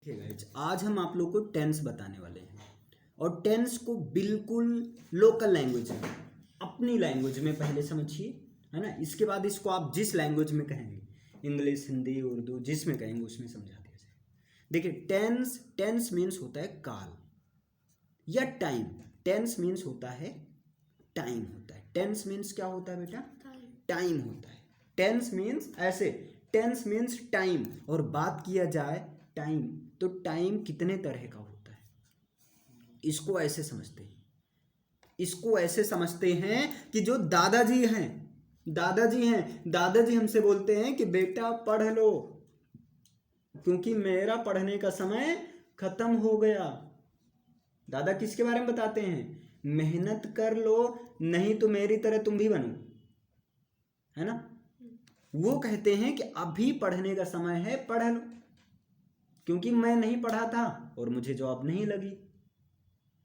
देखिए गाइस, आज हम आप लोग को टेंस बताने वाले हैं और टेंस को बिल्कुल लोकल लैंग्वेज में, अपनी लैंग्वेज में पहले समझिए, है ना। इसके बाद इसको आप जिस लैंग्वेज में कहेंगे, इंग्लिश, हिंदी, उर्दू, जिसमें कहेंगे उसमें समझा दिया जाए। देखिए, टेंस टेंस मीन्स होता है काल या टाइम। टेंस मीन्स होता है टाइम होता है। टेंस मीन्स क्या होता है बेटा? टाइम होता है। टेंस मीन्स ऐसे, टेंस मीन्स टाइम। और बात किया जाए टाइम, तो टाइम कितने तरह का होता है, इसको ऐसे समझते हैं। इसको ऐसे समझते हैं कि जो दादाजी हैं, दादाजी हमसे बोलते हैं कि बेटा पढ़ लो, क्योंकि मेरा पढ़ने का समय खत्म हो गया। दादा किसके बारे में बताते हैं? मेहनत कर लो, नहीं तो मेरी तरह तुम भी बनो, है ना। वो कहते हैं कि अभी पढ़ने का समय है, पढ़ लो, क्योंकि मैं नहीं पढ़ा था और मुझे जॉब नहीं लगी,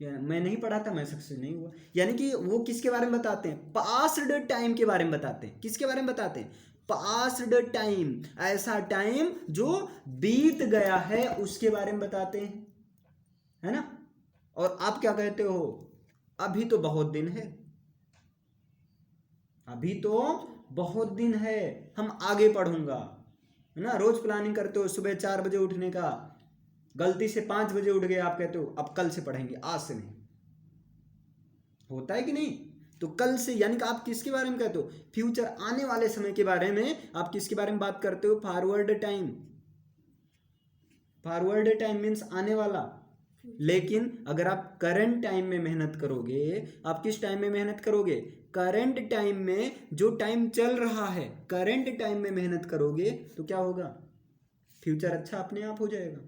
मैं नहीं पढ़ा था, मैं सक्सेस नहीं हुआ। यानी कि वो किसके बारे में बताते हैं? पास्ड टाइम के बारे में बताते हैं। किसके बारे में बताते हैं? पास्ड टाइम, ऐसा टाइम जो बीत गया है उसके बारे में बताते हैं, है ना। और आप क्या कहते हो? अभी तो बहुत दिन है, अभी तो बहुत दिन है, हम आगे पढ़ूंगा, है ना। रोज प्लानिंग करते हो सुबह 4 बजे उठने का, गलती से 5 बजे उठ गए, आप कहते हो अब कल से पढ़ेंगे, आज से नहीं। होता है कि नहीं? तो कल से यानी कि आप किसके बारे में कहते हो? फ्यूचर, आने वाले समय के बारे में आप किसके बारे में बात करते हो? Forward time. Forward time means आने वाला। लेकिन अगर आप करंट टाइम में मेहनत करोगे, आप किस टाइम में मेहनत करोगे? करंट टाइम में, जो टाइम चल रहा है, करंट टाइम में मेहनत करोगे तो क्या होगा? फ्यूचर अच्छा अपने आप हो जाएगा।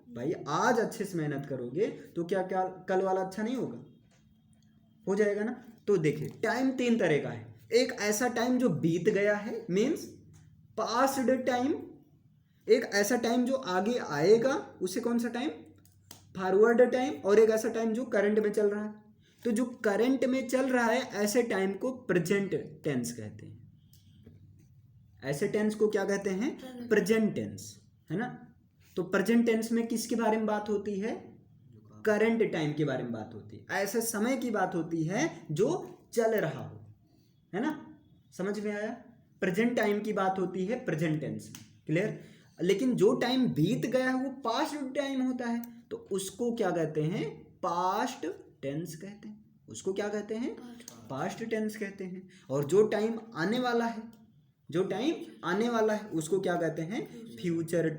भाई आज अच्छे से मेहनत करोगे तो क्या क्या कल वाला अच्छा नहीं होगा? हो जाएगा ना। तो देखिए, टाइम 3 तरह का है। एक ऐसा टाइम जो बीत गया है, मीन्स पास्ड टाइम। एक ऐसा टाइम जो आगे आएगा, उसे कौन सा टाइम? Forward time. और एक ऐसा टाइम जो करंट में चल रहा है। तो जो करंट में चल रहा है, ऐसे टाइम को प्रेजेंट टेंस कहते हैं। ऐसे टेंस को क्या कहते हैं? प्रेजेंट टेंस, है ना। तो प्रेजेंट टेंस में किसके बारे में बात होती है? करंट टाइम के बारे में बात होती है। ऐसे समय की बात होती है जो चल रहा हो, है ना। समझ में आया? प्रेजेंट टाइम की बात होती है प्रेजेंट टेंस में। क्लियर? लेकिन जो टाइम बीत गया है वो पास्ट टाइम होता है, तो उसको क्या कहते हैं? पास्ट टेंस कहते हैं। उसको क्या कहते हैं? पास्ट टेंस कहते हैं। और जो टाइम आने वाला है, जो टाइम आने वाला है, उसको क्या कहते हैं? फ्यूचर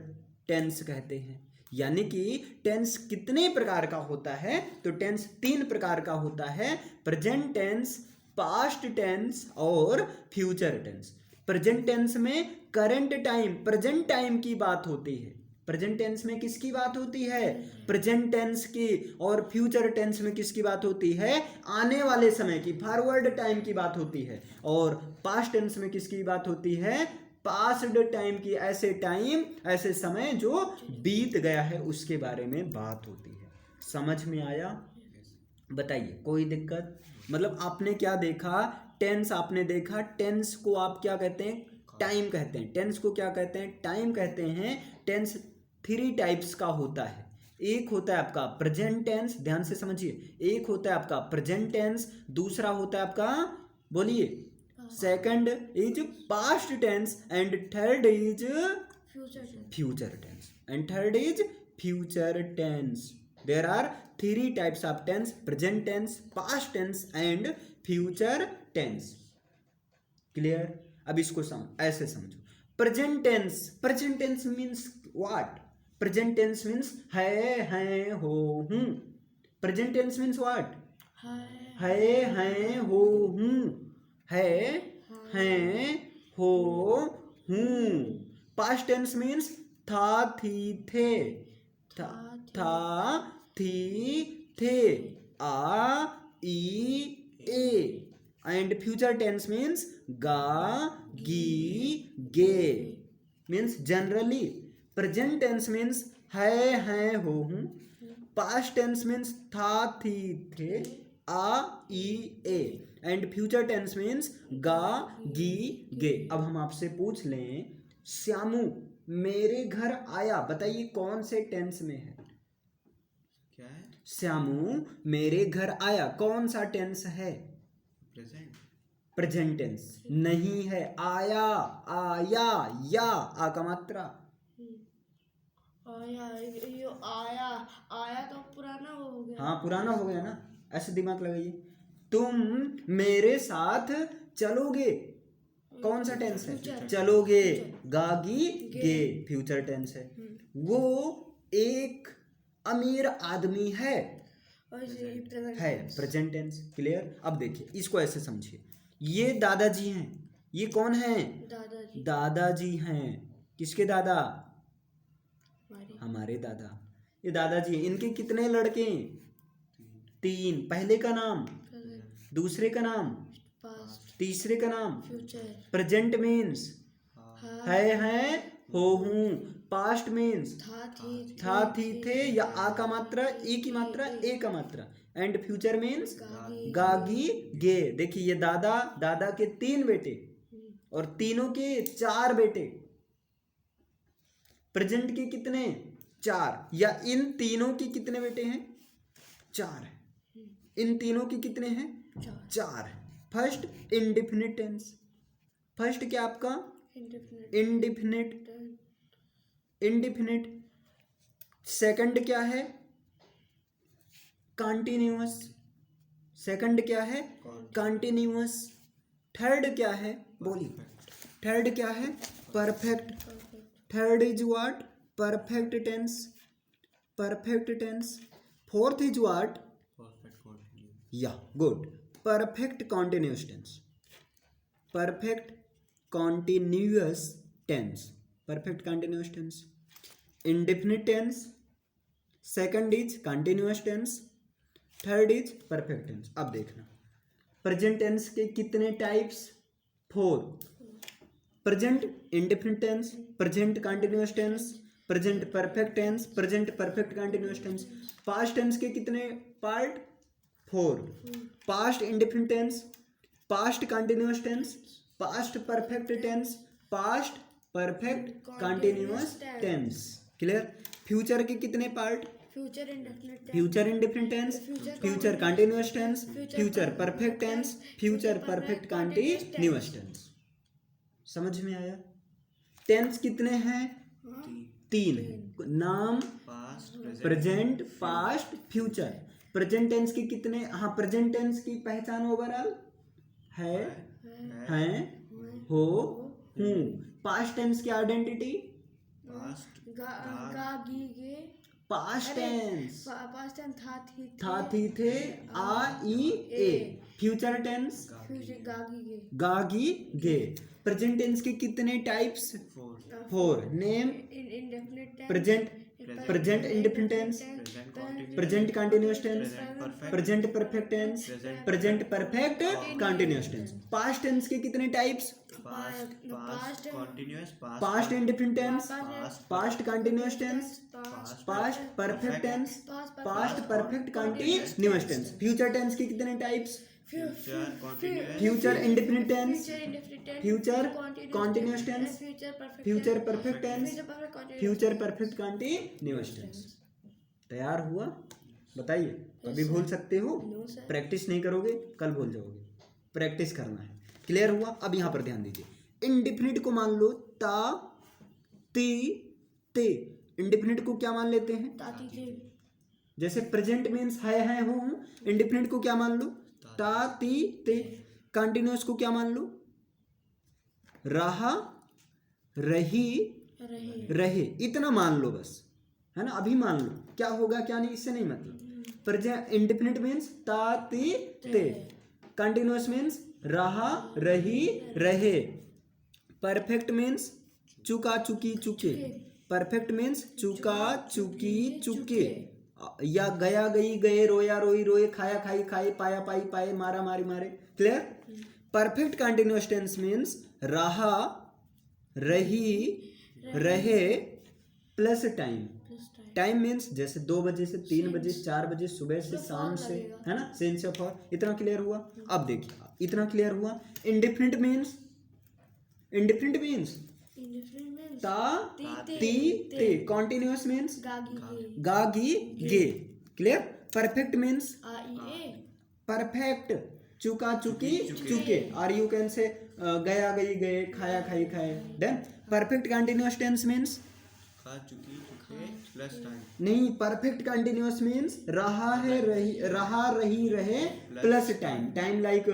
टेंस कहते हैं। यानी कि टेंस कितने प्रकार का होता है? तो टेंस 3 प्रकार का होता है: प्रेजेंट टेंस, पास्ट टेंस और फ्यूचर टेंस। प्रेजेंट टेंस में करंट टाइम, प्रेजेंट टाइम की बात होती है। प्रेजेंट टेंस में किसकी बात होती है? प्रेजेंट टेंस की। और फ्यूचर टेंस में किसकी बात होती है? आने वाले समय की, फॉरवर्ड टाइम की बात होती है। और पास्ट टेंस में किसकी बात होती है? पास्ड टाइम की। ऐसे टाइम, ऐसे समय जो बीत गया है उसके बारे में बात होती है। समझ में आया? बताइए, कोई दिक्कत? मतलब आपने क्या देखा? टेंस आपने देखा। टेंस को आप क्या कहते हैं? टाइम कहते हैं। टेंस को क्या कहते हैं? टाइम कहते हैं। टेंस 3 टाइप्स का होता है। एक होता है आपका प्रेजेंट टेंस, ध्यान से समझिए। एक होता है आपका प्रेजेंट टेंस, दूसरा होता है आपका, बोलिए, second is past tense and third is future tense. And third is future tense. There are 3 types of tense: present tense, past tense and future tense. Clear? अब इसको ऐसे समझो। Present tense, present tense means what? Present tense means है, हो, हूं। Present tense means what? है, हो, हूं। है, हो, हूं। पास्ट टेंस मीन्स था, थी, थे। था, थी, थे। आ, ई, ए। एंड फ्यूचर टेंस मीन्स गा, गी, गे। Means generally present tense means है, हो, हूं। पास्ट टेंस मीन्स था, थी, थे। आ, ई, ए। एंड फ्यूचर टेंस मीन्स गा, गी, गे। अब हम आपसे पूछ लें, श्यामू मेरे घर आया, बताइए कौन से टेंस में है? क्या है? श्यामू मेरे घर आया, कौन सा टेंस है? प्रेजेंट। प्रेजेंट टेंस नहीं है। आया, आया, या आ का मात्रा। आया, ये आया, आया तो पुराना हो गया। हाँ पुराना हो गया ना, ऐसे दिमाग लगाइए। तुम मेरे साथ चलोगे, कौन सा टेंस है? फ्यूचर। चलोगे, फ्यूचर। गागी गे, फ्यूचर टेंस है। वो एक अमीर आदमी है, और ये present है tense। Present tense. क्लियर? अब देखिए इसको ऐसे समझिए, ये दादाजी हैं, ये कौन है? दादाजी। दादाजी हैं। किसके दादा? हमारे। हमारे दादा। ये दादाजी हैं। इनके कितने लड़के? 3। पहले का नाम, present, दूसरे का नाम, past, तीसरे का नाम। future। प्रेजेंट मीन्स हाँ, है, हो हूं। पास्ट मीन्स था, थी, थे, या आ का मात्रा, ई की मात्रा, ए का मात्रा। एंड फ्यूचर मीन्स गागी गे। देखिए ये दादा, दादा के 3 बेटे और तीनों के 4 बेटे। प्रेजेंट के कितने? 4। या इन तीनों के कितने बेटे हैं? 4। इन तीनों के कितने हैं? 4। First indefinite tense. फर्स्ट क्या आपका? इंडिफिनिट। इंडिफिनिट। सेकंड क्या है? कंटिन्यूअस। सेकंड क्या है? कंटिन्यूअस। थर्ड क्या है? बोलिए। थर्ड क्या है? Perfect. Third is what? Perfect tense. Perfect tense. Fourth is what? Perfect continuous. या good, perfect continuous tense. Perfect continuous tense. Perfect continuous tense. Indefinite tense. Second is continuous tense. Third is perfect tense. अब देखना present tense के कितने types? 4। Present indefinite tense, present continuous tense, present perfect tense, present perfect continuous tense. Past tense के कितने part? 4। Past indefinite tense, past continuous tense, past perfect tense, past perfect continuous tense. Clear? Future के कितने part? Future indefinite, future indefinite tense, future continuous tense, future perfect tense, future perfect continuous tense. समझ में आया? Tense कितने हैं? 3। नाम, past, present, past, future. Present tense के कितने? हाँ प्रेजेंट टेंस की पहचान ओवरऑल है, हैं, हो, हूँ। पास्ट टेंस की आइडेंटिटी? पास्ट, गागी गे, पास्ट टेंस पास्ट टेंस था, थी, थे, आ, ई, ए। फ्यूचर टेंस फ्यूचर गागी गे, गागी गे। प्रेजेंट टेंस के कितने types? 4। Name, indefinite tense, present, present indefinite tense, present continuous tense, present perfect tense, present perfect continuous tense. Past tense के कितने types? Past continuous, past indefinite tense, past continuous tense, past perfect tense, past perfect continuous tense. Future tense के कितने types? Future continuous, future indefinite tense, future future continuous tense, future perfect tense, future perfect continuous tense. तैयार हुआ? बताइए। कभी भूल सकते हो, practice नहीं करोगे कल भूल जाओगे, प्रैक्टिस करना है। क्लियर हुआ? अब यहां पर ध्यान दीजिए। इंडेफिनिट को मान लो ता, ती, ते। इंडेफिनिट को क्या मान लेते हैं? ताती थे, जैसे प्रेजेंट मीन्स है, हूं। इंडेफिनिट को क्या मान लो? ता, ती, ते। कंटिन्यूअस को क्या मान लो? रहा, रही, रहे। इतना मान लो बस, है ना? अभी मान लो, क्या होगा क्या नहीं इससे नहीं मतलब। प्रेजेंट इंडेफिनिट मीन्स ता, ती, ते। कंटिन्यूअस मीन्स रहा, रही, रहे। परफेक्ट मीन्स चुका, चुकी, चुके। परफेक्ट मीन्स चुका, चुकी, चुके। या गया, गई, गए, रोया, रोई, रोए, खाया, खाई, खाए, पाया, पाई, पाए, मारा, मारी, मारे। Clear? Perfect continuous tense means रहा, रही, रहे प्लस टाइम। टाइम मीन्स जैसे 2 बजे से 3 बजे, 4 बजे, सुबह से शाम से, है ना? Sense of for. इतना क्लियर हुआ? अब देखिए इतना क्लियर हुआ। Indefinite means, indefinite means indifferent means ता ती ती ते कॉन्टिन्यूअस मीन्स गागी गे गा गी गे क्लियर परफेक्ट मीन्स आ ई ए परफेक्ट चुका चुकी चुके और यू कैन से गया गई गए खाया खाई खाए done perfect continuous tense means खा चुकी चुके प्लस टाइम नहीं परफेक्ट कंटिन्यूअस मीन्स रहा है रही रहे प्लस टाइम टाइम लाइक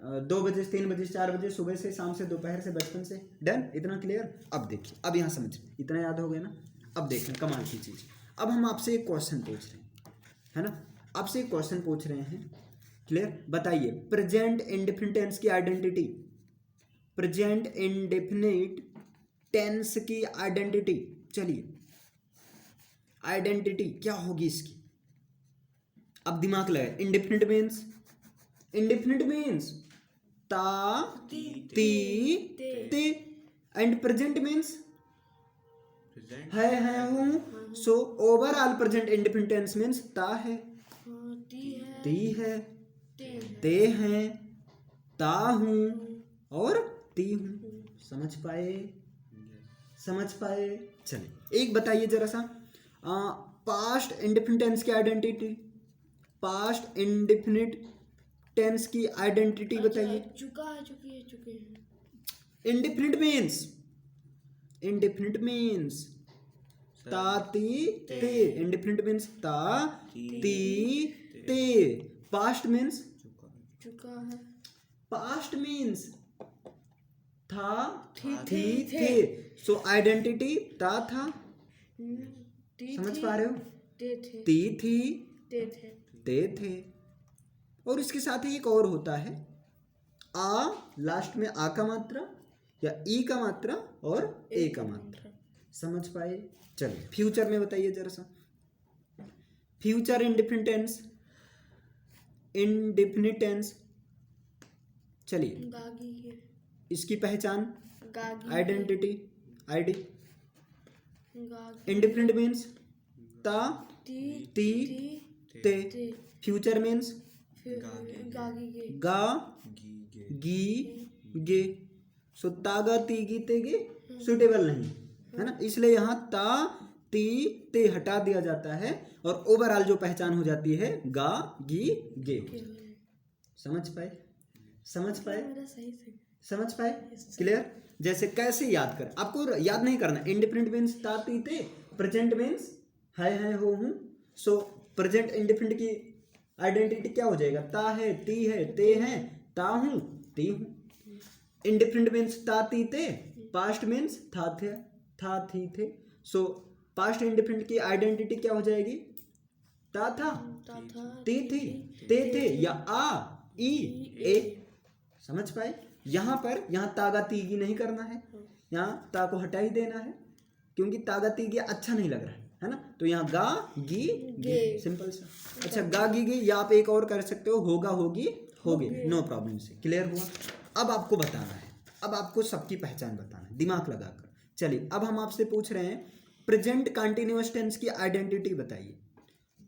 2 बजे से 3 बजे से 4 बजे सुबह से शाम से दोपहर से बचपन से डन इतना क्लियर अब देखिए अब यहाँ समझ इतना याद हो गया ना अब देखें कमाल की चीज अब हम आपसे एक क्वेश्चन पूछ रहे हैं है ना आपसे एक क्वेश्चन पूछ रहे हैं क्लियर बताइए प्रेजेंट इंडेफिनिट टेंस की आइडेंटिटी प्रेजेंट इंडेफिनिट टेंस की आइडेंटिटी चलिए आइडेंटिटी क्या होगी इसकी अब दिमाग लगाए इंडेफिनिट मीन्स ता ती ते एंड प्रेजेंट मीन्स प्रेजेंट है हूँ so overall present indefinite tense means ता है ती है ते हैं ता हूँ और ती हूँ समझ पाए चलिए एक बताइए जरा सा पास्ट इंडेफिनिट टेंस की आइडेंटिटी पास्ट इंडेफिनिट टेंस की आइडेंटिटी बताइए चुका है चुकी है चुके हैं इंडेफिनिट मीन्स ता ती ते इंडेफिनिट मीन्स ता ती ते पास्ट मीन्स चुका है पास्ट मीन्स था थी थे सो आइडेंटिटी ता था ती समझ थी, पा रहे हो ते थे ती थी ते थे ते थे और इसके साथ ही एक और होता है आ लास्ट में आ का मात्रा या ई का मात्रा और ए का मात्रा समझ पाए चलिए फ्यूचर में बताइए जरा सा फ्यूचर इंडेफिनिट टेंस चलिए गागी है इसकी पहचान गागी आइडेंटिटी आईडी गागी इंडेफिनिट मीन्स ता ती ती ते ते फ्यूचर मीन्स गागी गे गा गी गे सो तागा तीगी तेगे सुटेबल नहीं है ना इसलिए यहाँ ता ती ते हटा दिया जाता है और ओवरऑल जो पहचान हो जाती है गा गी गे समझ पाए मेरा सही समझ पाए क्लियर जैसे कैसे याद कर आपको याद नहीं करना इंडिफिनिट मीन्स ता ती ते प्रेजेंट मीन्स है हो हूँ सो प्रेजेंट इंडिफिनिट की आइडेंटिटी क्या हो जाएगा ता है ते हैं ता हूँ ती हूँ इंडिफिनिट मीन्स ता ती ते पास्ट मीन्स था थी थे सो पास्ट इंडिफिनिट की आइडेंटिटी क्या हो जाएगी ता था ती थी ते थे या आ ई ए समझ पाए यहाँ तागा तीगी नहीं करना है यहाँ ता को हटा ही देना है क्योंकि तागा तीगी अच्छा नहीं लग रहा है ना तो यहाँ गा गी गे सिंपल सा अच्छा गा गी गे या आप एक और कर सकते हो होगा होगी होगे नो प्रॉब्लम से क्लियर हुआ अब आपको बताना है अब आपको सबकी पहचान बताना है दिमाग लगाकर चलिए अब हम आपसे पूछ रहे हैं प्रेजेंट कंटिन्यूअस टेंस की आइडेंटिटी बताइए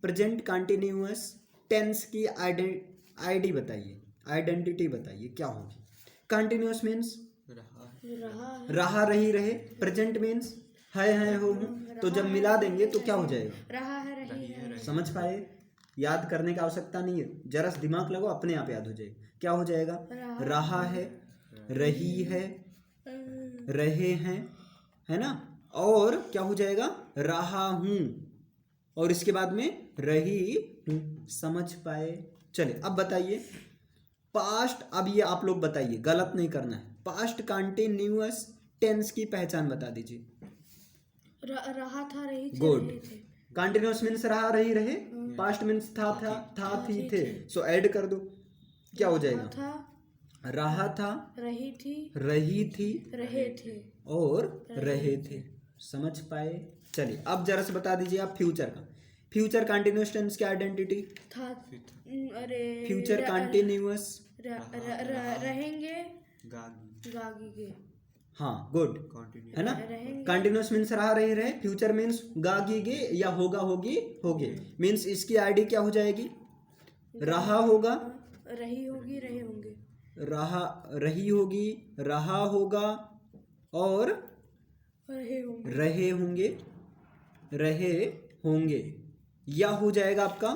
प्रेजेंट कंटिन्यूअस टेंस की आईडी बताइए आइडेंटिटी बताइए क्या होगी कंटिन्यूअस मीन्स रहा रही रहे प्रेजेंट मीन्स है हो हूँ तो जब मिला देंगे तो क्या हो जाएगा रहा है रही है समझ पाए याद करने की आवश्यकता नहीं है जरा सा दिमाग लगाओ अपने आप याद हो जाएगा क्या हो जाएगा रहा है रही है रहे हैं है ना और क्या हो जाएगा रहा हूँ और इसके बाद में रही हूँ समझ पाए चलिए अब बताइए पास्ट अब ये आप लोग बताइए गलत नहीं करना है पास्ट कंटिन्यूअस टेंस की पहचान बता दीजिए रहा था रही थी गुड रहे थे कंटिन्यूअस मीन्स रहा रही रहे पास्ट मीन्स था थी थे सो ऐड कर दो क्या हो जाएगा रहा था रही थी रहे थे और रहे थे समझ पाए चलिए अब जरा से बता दीजिए आप फ्यूचर कंटिन्यूअस टेंस की आइडेंटिटी था अरे फ्यूचर कंटिन्यूअस रहेंगे गागी गे हाँ गुड कंटिन्यू है ना कंटिन्यूअस मीन्स रहा रही रहे फ्यूचर मीन्स गागी गे या होगा होगी होगे मीन्स इसकी आईडी क्या हो जाएगी रहा होगा रही होगी रहे होंगे रही होगी रहा होगा और रहे होंगे। रहे होंगे, रहे होंगे, या हो जाएगा आपका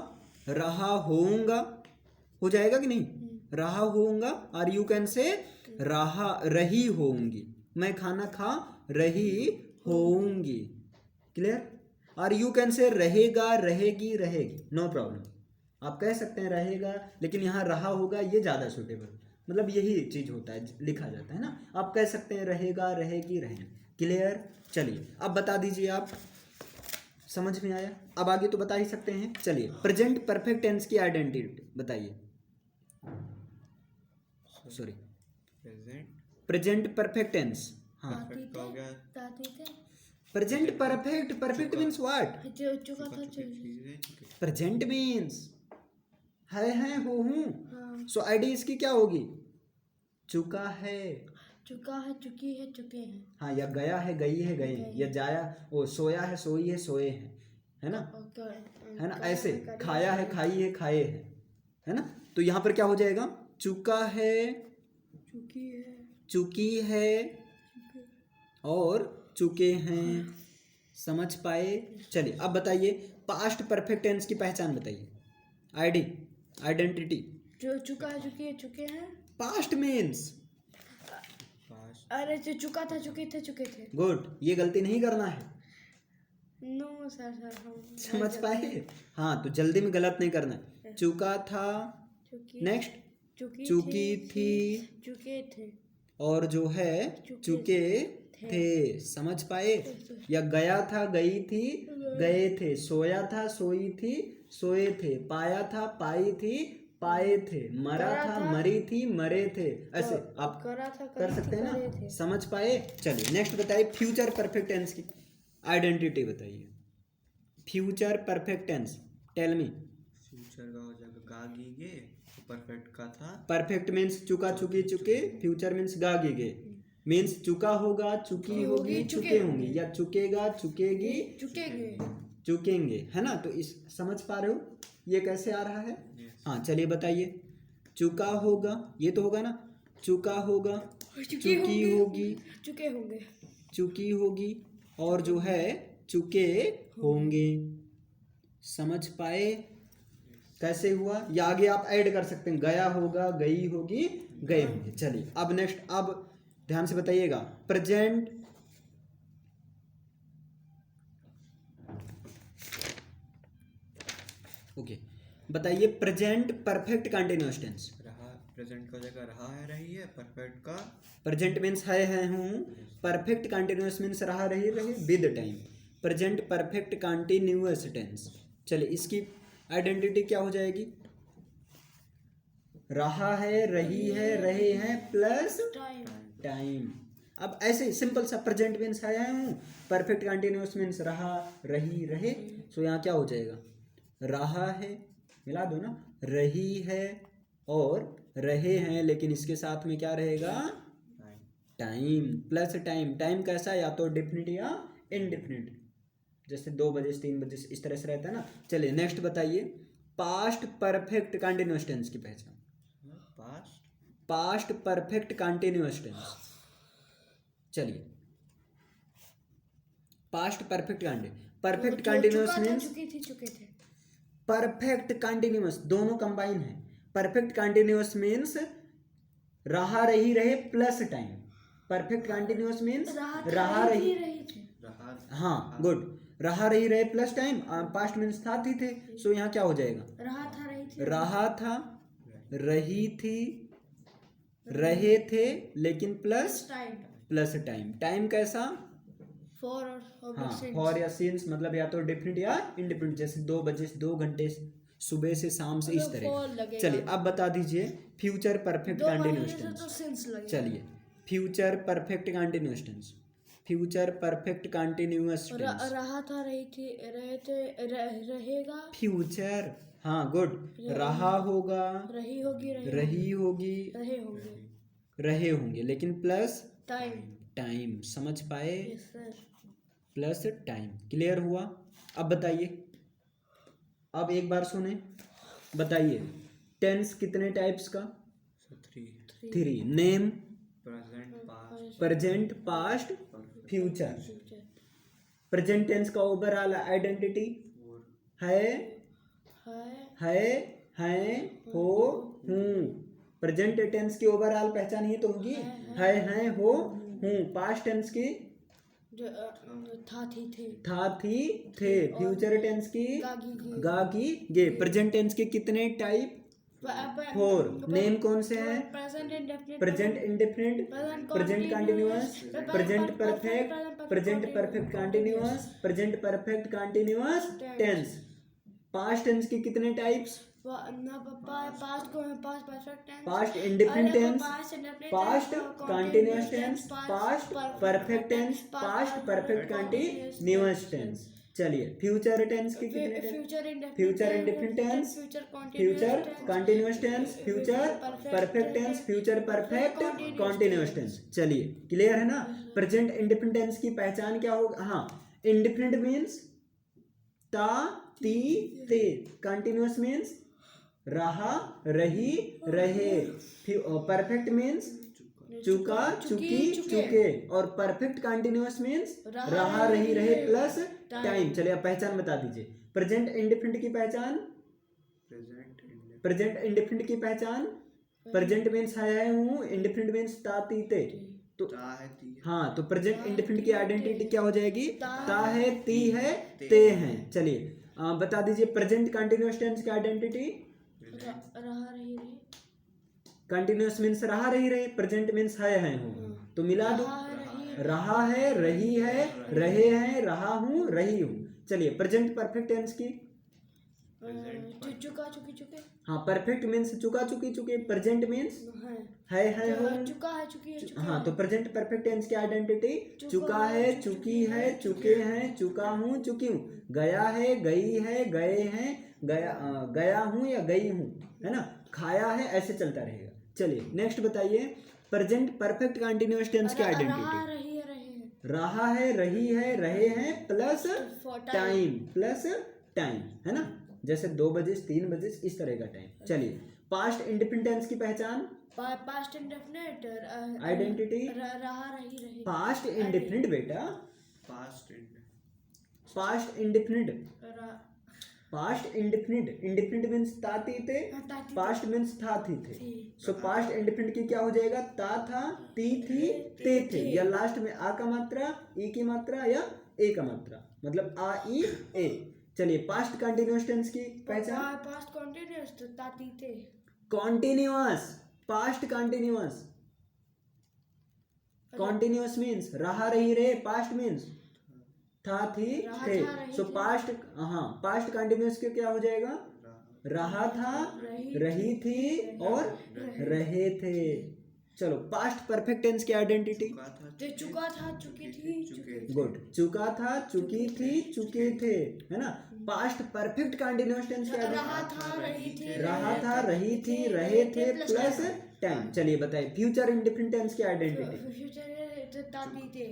रहा होऊंगा, हो जाएगा कि नहीं, रहा होऊंगा, और यू कैन से रही होऊंगी, मैं खाना खा रही होऊंगी, क्लियर। और यू कैन से रहेगा, रहेगी, रहेगी, नो प्रॉब्लम, आप कह सकते हैं रहेगा, लेकिन यहाँ रहा होगा ये ज़्यादा सूटेबल, मतलब यही चीज़ होता है, लिखा जाता है ना, आप कह सकते हैं रहेगा, रहेगी, रहें, क्लियर। चलिए अब बता दीजिए आप, समझ में आया, अब आगे तो बता ही सकते हैं। चलिए प्रेजेंट परफेक्ट टेंस की आइडेंटिटी बताइए, sorry present present perfect tense, हाँ परफेक्ट का हो गया, ताती थे। Present perfect, perfect means what, चुका था चीजें चुके, प्रेजेंट मीन्स है हो हूँ, हाँ। सो आईडी इसकी क्या होगी, चुका है, चुका है, चुकी है, चुके हैं। हाँ, या गया है, गई है, गए हैं, या जाया, वो सोया है, सोई है, सोए हैं, है ना, है ना, ऐसे खाया है, खाई है, खाए हैं, है ना। तो यहाँ पर क्या हो जाएगा, चुका है, चुकी है, चुकी है, और चुके हैं, समझ पाए। चलिए अब बताइए पास्ट परफेक्ट टेंस की पहचान बताइए, आईडी, आइडेंटिटी। जो चुका है, चुकी है, चुके हैं। पास्ट मीन्स, पास्ट अरे जो चुका था, चुके थे, चुके थे। गुड, ये गलती नहीं करना है, नो सर हम समझ पाए, हाँ, तो जल्दी में गलत नहीं करना है, चुका था, चुकी, नेक्स्ट चुकी थी, चुके थे, और जो है चुके थे, समझ पाए। या गया था, गई थी, गए थे, सोया था, सोई थी, सोए थे, पाया था, पाई थी, पाए थे, मरा था, मरी थी, मरे थे, ऐसे आप करा था, कर सकते हैं ना, समझ पाए। चलिए नेक्स्ट बताइए फ्यूचर परफेक्ट टेंस की आइडेंटिटी बताइए, future perfect tense, tell me. Future का हो जाएगा गागी गे, परफेक्ट का था परफेक्ट मीन्स चुका, चुकी, चुके, फ्यूचर मीन्स गागी गे, मीन्स चुका होगा, चुकी होगी, चुके होंगे, या चुकेगा, चुकेगी, चुकेंगे। चुकेंगे, है ना। तो इस समझ पा रहे हो ये कैसे आ रहा है, हाँ चलिए बताइए, चुका होगा, ये तो होगा ना, चुका होगा, चुकी होगी, चुके होंगे, चुकी होगी, और जो है चुके होंगे, समझ पाए कैसे हुआ। या आगे आप ऐड कर सकते हैं, गया होगा, गई होगी, गए होंगे। चलिए अब नेक्स्ट, अब ध्यान से बताइएगा, प्रेजेंट ओके, बताइए प्रेजेंट परफेक्ट कंटिन्यूअस टेंस। रहा, प्रेजेंट का हो जाएगा रहा है, रही है, परफेक्ट का प्रेजेंट मीन्स है हूँ, परफेक्ट कंटिन्यूअस मीन्स रहा, रही, रहे with time, present perfect continuous tense. चलिए इसकी आइडेंटिटी क्या हो जाएगी, रहा है, रही है, रहे हैं, प्लस टाइम। अब ऐसे सिंपल सा, प्रेजेंट मीन्स है हूँ, परफेक्ट कंटिन्यूअस मीन्स रहा, रही, रहे, सो यहाँ क्या हो जाएगा, रहा है, मिला दो ना, रही है और रहे हैं, लेकिन इसके साथ में क्या रहेगा, टाइम, प्लस टाइम। टाइम कैसा, या तो डिफिनिट या इनडिफिनिट, जैसे 2 बजे से 3 बजे से, इस तरह से रहता है ना। चलिए नेक्स्ट बताइए पास्ट परफेक्ट कंटिन्यूअस टेंस की पहचान, past past perfect continuous tense. चलिए past perfect perfect continuous means चुकी थी, चुके थे। परफेक्ट कंटिन्यूअस, दोनों कंबाइन है। परफेक्ट कंटिन्यूअस मीन्स रहा, रही, रहे plus time. Perfect continuous means रहा, रही, रहा, हाँ गुड, रहा, रही, रहे प्लस टाइम, पास्ट मीन्स था, थी, थे, सो यहाँ क्या हो जाएगा, रहा था, रही थी, रहा था, रही थी, रहे थे, लेकिन प्लस टाइम। टाइम कैसा, फॉर और हाँ, फॉर या सिंस, मतलब या तो डिफिनिट या इनडिफिनिट, जैसे 2 बजे से 2 घंटे, सुबह से शाम से, इस तरह। चलिए अब बता दीजिए फ्यूचर परफेक्ट कंटिन्यूअस टेंस। चलिए future perfect continuous tense, future perfect continuous tense, रहा था, रही थी, रहे थे, रहेगा, फ्यूचर, हाँ गुड, रहा होगा, रही होगी, रही होगी, रहे होंगे, रहे होंगे, लेकिन प्लस टाइम। टाइम, समझ पाए, yes sir. Plus time, clear हुआ। अब बताइए, अब एक बार सुने, बताइए टेंस कितने टाइप्स का, 3 3, name, present present past past future. Future present tense का ओवरऑल आइडेंटिटी और है है हैं हो हूँ। प्रेजेंट टेंस की ओवरऑल पहचान ये तो होगी है हैं हो हूँ। पास्ट टेंस की जो था थे था थी थे। फ्यूचर टेंस की गागी गे। गागी गे। प्रेजेंट टेंस के कितने टाइप? 4। नेम कौन से हैं? Present indefinite present indefinite, present continuous, present perfect, present perfect continuous, present perfect continuous tense. Past tense के कितने टाइप्स? पास्ट को past perfect tense, past indefinite tense, past past continuous tense, past perfect tense, past perfect continuous tense. चलिए future tense के कितने tense? Future indefinite tense, future continuous tense, future perfect tense, future perfect continuous tense. चलिए clear है ना? Present indefinite tense की पहचान क्या होगा? हाँ, इंडेफिनिट मीन्स ता ती ते। कंटिन्यूअस मीन्स रहा रही रहे। परफेक्ट मीन्स चुका चुकी चुके। और परफेक्ट कंटिन्यूअस मीन्स रहा रही रहे प्लस टाइम। चलिए अब पहचान बता दीजिए। प्रेजेंट इंडेफिनिट की पहचान, प्रेजेंट इंडेफिनिट की पहचान, प्रेजेंट मीन्स है हूँ, इंडेफिनिट मीन्स ता ती ते। तो हाँ, तो प्रेजेंट इंडेफिनिट की आइडेंटिटी क्या हो जाएगी? ता है ती है ते हैं। चलिए बता दीजिए प्रेजेंट कंटिन्यूअस टेंस की आइडेंटिटी। रहा रही रही, कंटिन्यूअस मीन्स रहा रही रहे, प्रेजेंट मीन्स है हूँ। तो मिला दो, रहा है रही है रहे हैं रहा हूँ रही हूँ। चलिए प्रेजेंट परफेक्ट टेंस की। चुका चुकी चुके हाँ, परफेक्ट मीन्स चुका चुकी चुके, प्रेजेंट मीन्स है हूँ। चुका है चुकी है चुके हाँ, तो प्रेजेंट परफेक्ट टेंस की आइडेंटिटी चुका है चुकी है चुके हैं चुका हूँ चुकी हूँ। गया है गई है गए हैं गया हूँ या गई हूँ, है ना? खाया है, ऐसे चलता रहेगा। चलिए नेक्स्ट बताइए प्रेजेंट परफेक्ट कंटिन्यूअस टेंस की आइडेंटिटी। रहा है रही है रहे हैं प्लस टाइम, है ना? जैसे 2 बजे 3 बजे इस तरह का टाइम। चलिए पास्ट इंडेफिनिट टेंस की पहचान, पास्ट इंडेफिनिट आइडेंटिटी। रहा रही रही, पास्ट इंडेफिनिट बेटा, past indefinite, past indefinite. Indefinite means ता ती ते, पास्ट मीन्स था थी थे। सो पास्ट इंडेफिनिट की क्या हो जाएगा? ता था ती थी ते थे, या लास्ट में आ का मात्रा, ई की मात्रा या ए का मात्रा, मतलब आ ई ए। चलिए पास्ट कंटिन्यूअस टेंस की पहचान, पास्ट कंटिन्यूअस ताती थे, continuous, past continuous. Continuous means रहा रही रहे, पास्ट मीन्स था थी थे। सो पास्ट, हाँ, पास्ट कंटिन्यूअस के क्या हो जाएगा? रहा था रही थी और रहे थे। चलो पास्ट परफेक्ट टेंस की आइडेंटिटी, चुका था चुकी थी चुके, गुड, चुका था चुकी थी चुके थे, है ना? पास्ट परफेक्ट कंटिन्यूअस टेंस की आइडेंटिटी, रहा था रही थी रहा था रही थी रहे थे प्लस टाइम। चलिए बताइए फ्यूचर इंडेफिनिट टेंस की आइडेंटिटी। फ्यूचर ताती थे,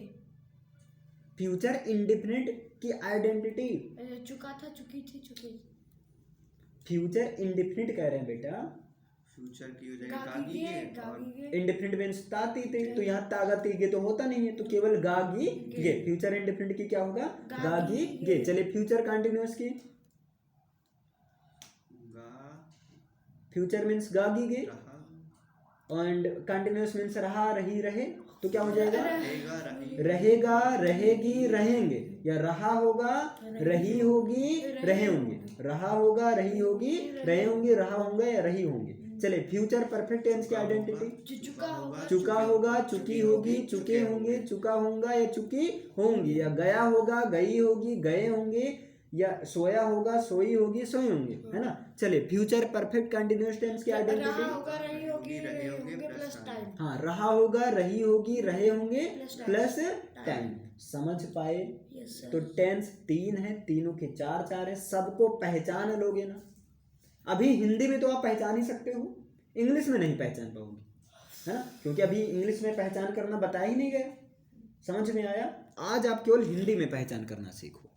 फ्यूचर इंडेफिनिट की आइडेंटिटी, चुका था चुकी थी चुके, फ्यूचर इंडेफिनिट कह रहे हैं बेटा। फ्यूचर की हो जाएगा गागी गे और इंडेफिनिट मीन्स ता ती ते, तो यहाँ तागा ती गे तो होता नहीं है, तो केवल गागी गे। फ्यूचर इंडेफिनिट की क्या होगा? गागी गे। चलिए फ्यूचर कंटिन्यूअस की, गा फ्यूचर मीन्स गागी गे रहा एंड कंटिन्यूअस मीन्स रहा रही रहे, तो क्या हो जाएगा? रहेगा रही रहेगा रहेगी रहेंगे, या रहा होगा रही होगी रहे होंगे, रहा होगा रही होगी रहे होंगे, रहा होंगे या रही होंगे। चलिए फ्यूचर परफेक्ट टेंस की आइडेंटिटी, चुका होगा चुकी होगी चुके होंगे चुका होगा या चुकी होंगी, या गया होगा गई होगी गए होंगे, या सोया होगा सोई होगी सोए होंगे, है ना? चलिए फ्यूचर परफेक्ट कंटिन्यूअस टेंस की आइडेंटिटी, रही होगी रहे होंगे प्लस टाइम, हाँ, रहा होगा रही होगी रहे होंगे प्लस टाइम। समझ पाए? तो टेंस 3 है, तीनों के 4 है, सबको पहचान लोगे ना? अभी हिंदी में तो आप पहचान ही सकते हो, इंग्लिश में नहीं पहचान पाओगे, है ना? क्योंकि अभी इंग्लिश में पहचान करना बताया ही नहीं गया। समझ में आया? आज आप केवल हिंदी में पहचान करना सीखो।